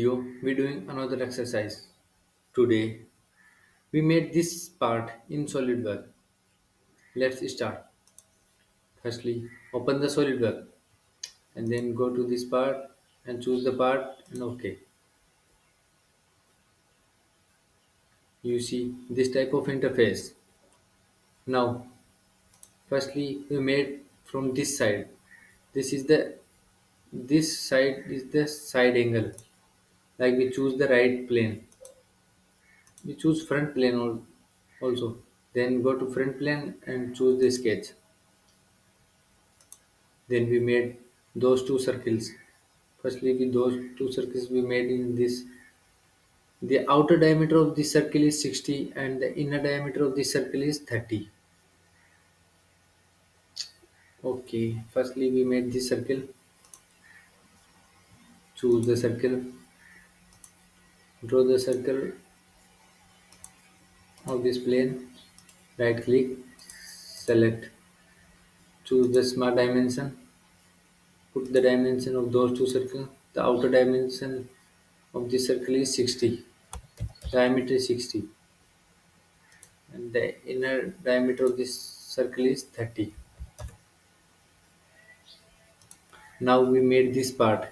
video, we're doing another exercise. Today, we made this part in SolidWorks. Let's start. Firstly, open the SolidWorks and then go to this part and choose the part and OK. You see this type of interface. Now, firstly, we made from this side. This is the this side is the side angle. Like we choose the right plane. We choose front plane also. Then go to front plane and choose the sketch. Then we made those two circles. Firstly, with those two circles we made in this. The outer diameter of this circle is 60 and the inner diameter of this circle is 30. Okay, firstly we made this circle. Choose the circle. Draw the circle of this plane. Right click. Select. Choose the smart dimension. Put the dimension of those two circles. The outer dimension of this circle is 60. Diameter is 60. And the inner diameter of this circle is 30. Now we made this part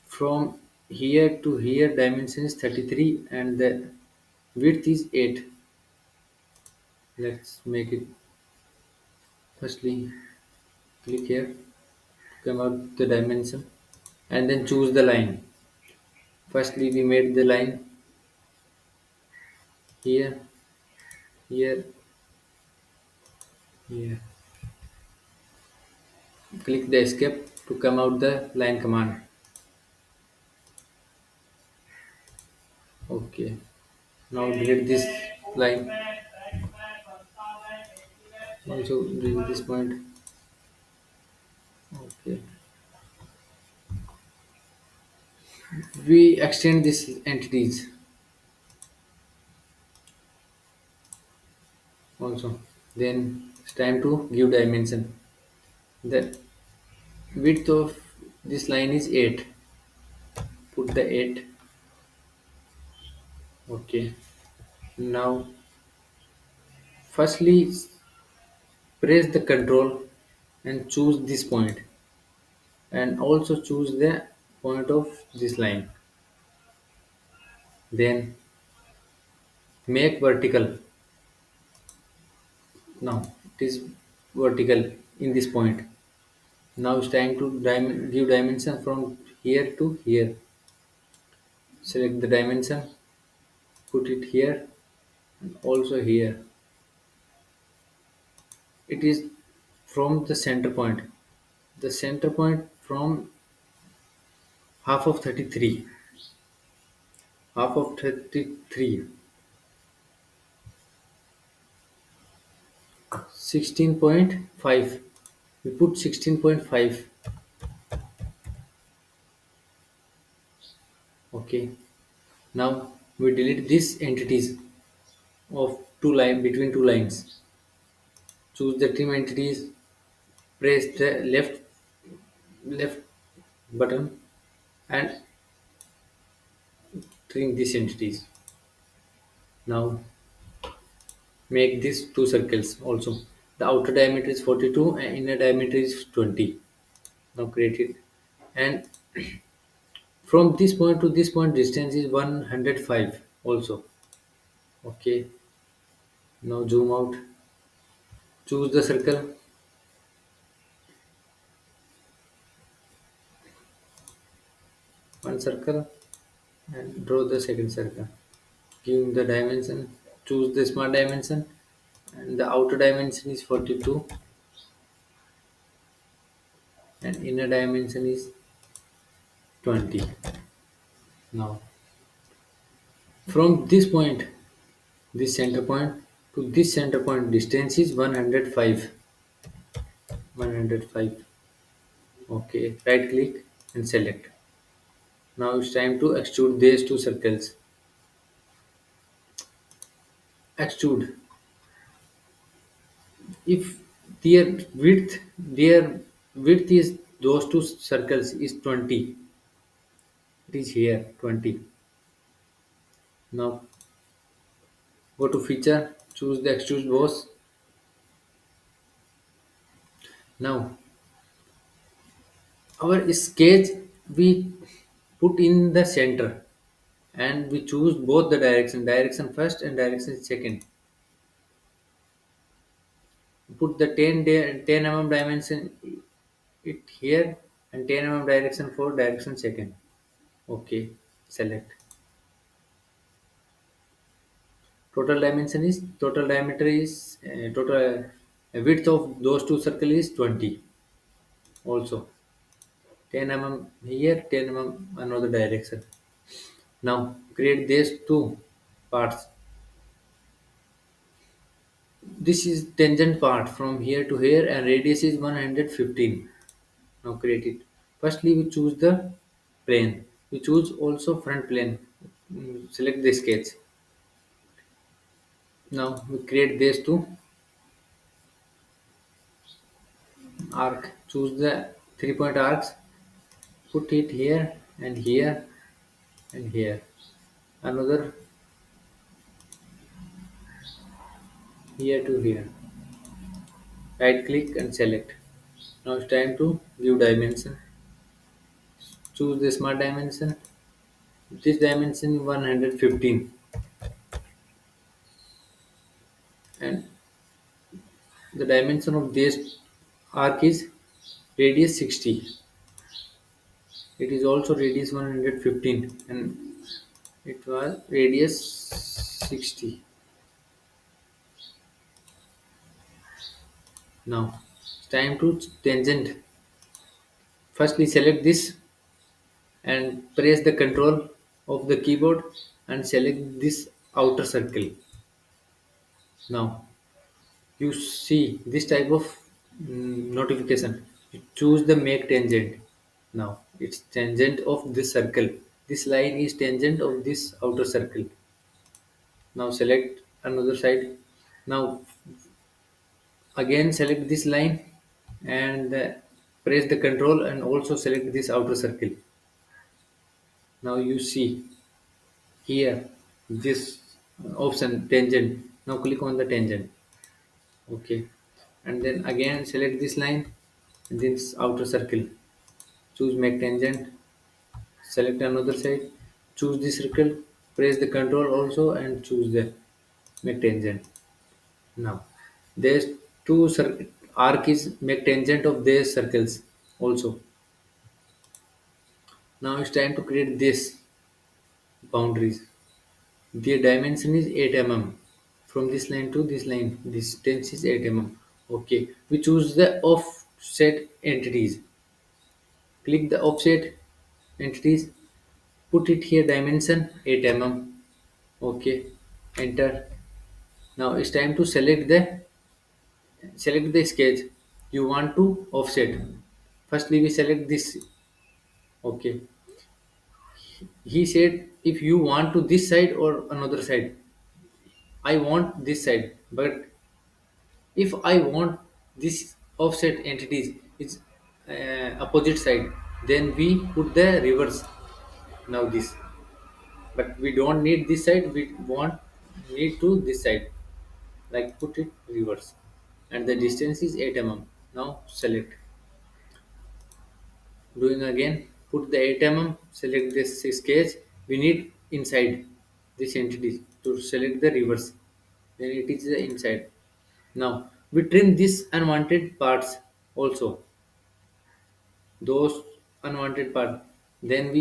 from here to here dimension is 33 and the width is 8. Let's make it. Firstly click here to come out the dimension and then choose the line. Firstly we made the line here, here, here. Click the escape to come out the line command. Okay, now delete this line. Also delete this point. Okay, we extend these entities also. Then it's time to give dimension. The width of this line is 8. Put the 8. Okay, now firstly press the control and choose this point and also choose the point of this line. Then make vertical. Now it is vertical in this point. Now it's time to give dimension from here to here. Select the dimension, put it here and also here. It is from the center point. The center point from half of 33. Half of 33. 16.5. We put 16.5. Okay. Now we delete these entities of two line between two lines. Choose the trim entities. Press the left button and trim these entities. Now make these two circles also. The outer diameter is 42 and inner diameter is 20. Now create it. And from this point to this point distance is 105 also. Okay. Now zoom out. Choose the circle. One circle and draw the second circle. Give the dimension. Choose the smart dimension and the outer dimension is 42 and inner dimension is 20. Now from this point, this center point to this center point distance is 105. 105. Okay, right click and select. Now it's time to extrude these two circles. Extrude. If their width is those two circles is 20, It is here 20. Now go to feature, choose the extrude boss. Now our sketch we put in the center, and we choose both the direction first and direction second. Put the 10 mm dimension it here, and 10 mm direction for direction second. Okay, select. Total diameter is total width of those two circles is 20. Also 10 mm here, 10 mm another direction. Now create these two parts. This is tangent part from here to here, and radius is 115. Now create it. Firstly, we choose the plane. We choose also front plane. Select the sketch. Now we create these two arc. Choose the 3 point arcs. Put it here and here and here. Another here to here. Right click and select. Now it's time to give dimension. Choose the smart dimension. This dimension 115, and the dimension of this arc is radius 60. It is also radius 115, and it was radius 60. Now it's time to tangent. Firstly, select this and press the control of the keyboard and select this outer circle. Now you see this type of notification. You choose the make tangent. Now it's tangent of this circle. This line is tangent of this outer circle. Now select another side. Now again select this line, and press the control and also select this outer circle. Now you see here this option tangent. Now click on the tangent. Okay, and then again select this line and this outer circle. Choose make tangent. Select another side. Choose this circle. Press the control also and choose the make tangent. Now there's two arc is make tangent of these circles also. Now it's time to create this boundaries. The dimension is 8 mm. From this line to this line, distance is 8 mm. Okay, we choose the offset entities. Click the offset entities. Put it here dimension 8 mm. Okay, enter. Now it's time to select the sketch you want to offset. Firstly, we select this. Okay, he said if you want to this side or another side. I want this side, but if I want this offset entities is opposite side, then we put the reverse. Now this, but we don't need this side. We want need to this side. Like put it reverse, and the distance is 8 mm. Now select. Doing again. Put the 8 mm. Select this sketch. We need inside this entity to select the reverse. Then it is the inside. Now we trim these unwanted parts also. Those unwanted part. Then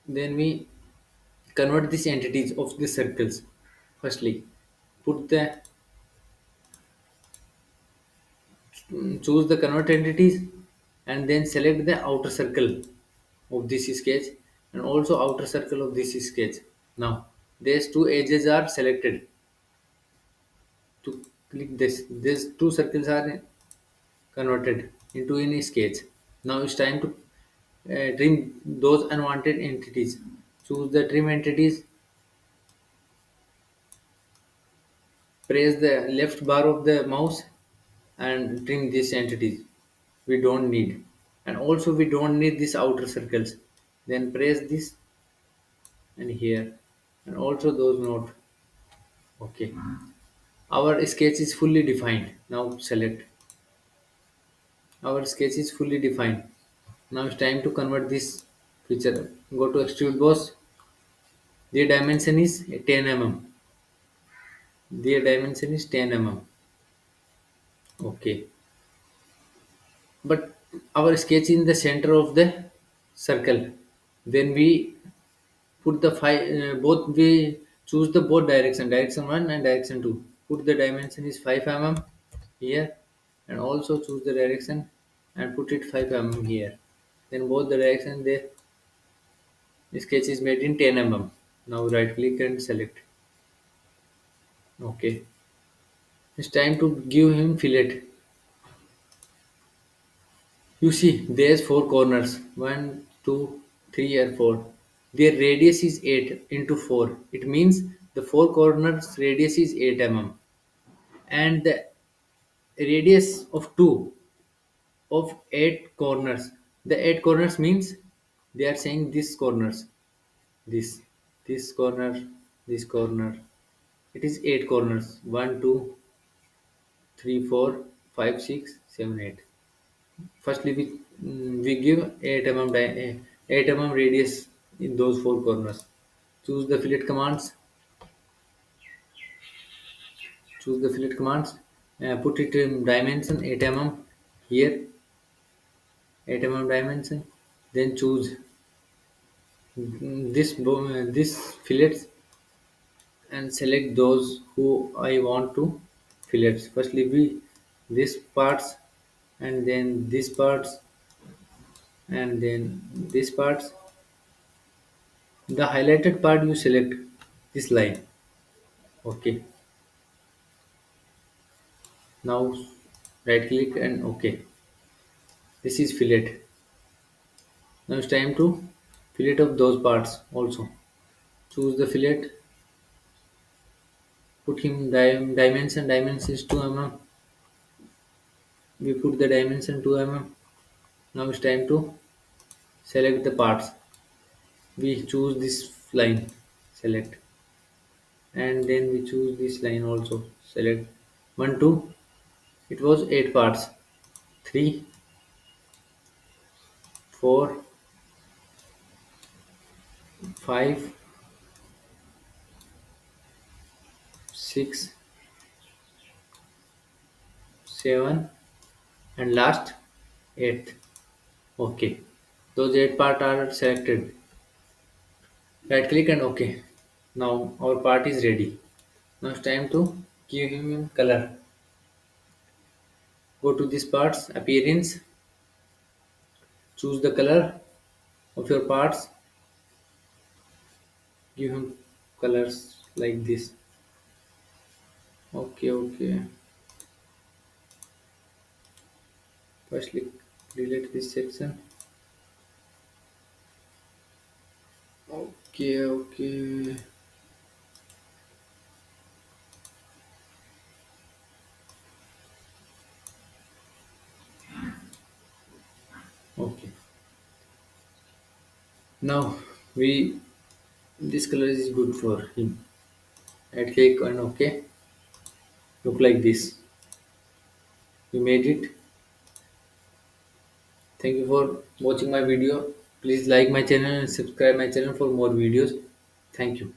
then we convert these entities of the circles. Firstly, put the choose the convert entities, and then select the outer circle of this sketch and also outer circle of this sketch. Now these two edges are selected. To click this, these two circles are converted into any sketch. Now it's time to trim those unwanted entities. Choose the trim entities, press the left bar of the mouse and trim these entities we don't need. And also we don't need these outer circles. Then press this and here, and also those note. Okay. Our sketch is fully defined. Now select. Our sketch is fully defined. Now it's time to convert this feature. Go to Extrude Boss. The dimension is 10 mm. The dimension is 10 mm. Okay. But our sketch in the center of the circle. Then we put the both we choose the both direction, direction 1 and direction 2. Put the dimension is 5 mm here, and also choose the direction and put it 5 mm here. Then both the direction the sketch is made in 10 mm. Now right click and select. Okay. It's time to give him fillet. You see, there's four corners. One, two, three, and four. Their radius is 8 into 4. It means the four corners radius is 8 mm. And the radius of 2 of 8 corners. The 8 corners means they are saying this corners. This. This corner. This corner. It is 8 corners. One, 2, 3, 4, 5, 6, 7, 8. Firstly, we give 8 mm radius in those four corners. Choose the fillet commands. Choose the fillet commands. Put it in dimension 8 mm here, 8 mm dimension. Then choose this fillets and select those who I want to fillets. Firstly, we this parts, and then this parts, and then this parts. The highlighted part you select this line. Okay. Now right click and OK. This is fillet. Now it's time to fillet of those parts also. Choose the fillet. Put him dimension. Dimension is 2 mm. We put the dimension 2 mm. Now it's time to select the parts. We choose this line. Select. And then we choose this line also. Select. 1, 2. It was 8 parts. 3, 4, 5, 6, 7, and last 8th. Okay. Those 8 parts are selected. Right click and OK. Now our part is ready. Now it's time to give him color. Go to this parts, appearance, choose the color of your parts, give him colors like this. Okay, okay. Firstly, delete this section. Okay, okay. Okay. Now we this color is good for him. Right click and OK. Look like this. You made it. Thank you for watching my video. Please like my channel and subscribe my channel for more videos. Thank you.